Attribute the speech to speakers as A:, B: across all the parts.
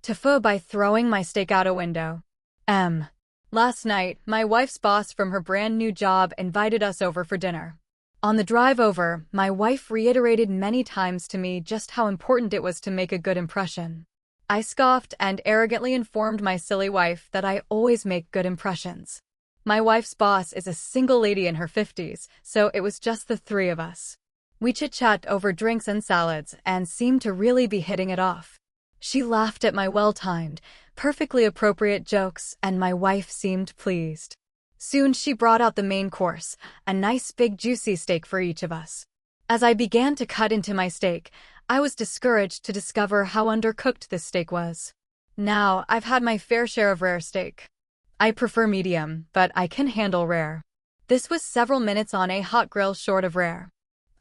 A: TIFU by throwing my steak out a window. Last night, my wife's boss from her brand new job invited us over for dinner. On the drive over, my wife reiterated many times to me just how important it was to make a good impression. I scoffed and arrogantly informed my silly wife that I always make good impressions. My wife's boss is a single lady in her 50s, so it was just the three of us. We chit-chat over drinks and salads and seemed to really be hitting it off. She laughed at my well-timed, perfectly appropriate jokes, and my wife seemed pleased. Soon she brought out the main course, a nice big juicy steak for each of us. As I began to cut into my steak, I was discouraged to discover how undercooked this steak was. Now, I've had my fair share of rare steak. I prefer medium, but I can handle rare. This was several minutes on a hot grill short of rare.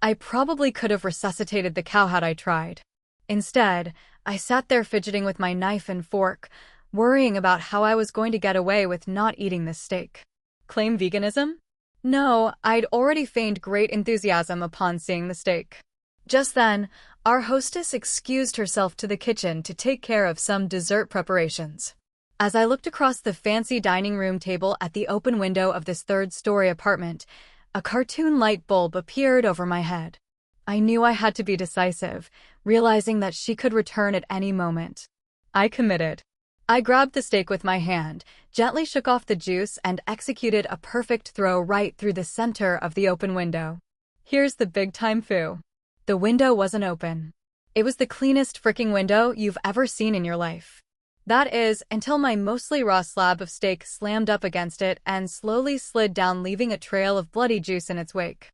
A: I probably could have resuscitated the cow had I tried. Instead, I sat there fidgeting with my knife and fork, worrying about how I was going to get away with not eating this steak. Claim veganism? No, I'd already feigned great enthusiasm upon seeing the steak. Just then, our hostess excused herself to the kitchen to take care of some dessert preparations. As I looked across the fancy dining room table at the open window of this third-story apartment, a cartoon light bulb appeared over my head. I knew I had to be decisive, realizing that she could return at any moment. I committed. I grabbed the steak with my hand, gently shook off the juice, and executed a perfect throw right through the center of the open window. Here's the big-time foo. The window wasn't open. It was the cleanest fricking window you've ever seen in your life. That is, until my mostly raw slab of steak slammed up against it and slowly slid down, leaving a trail of bloody juice in its wake.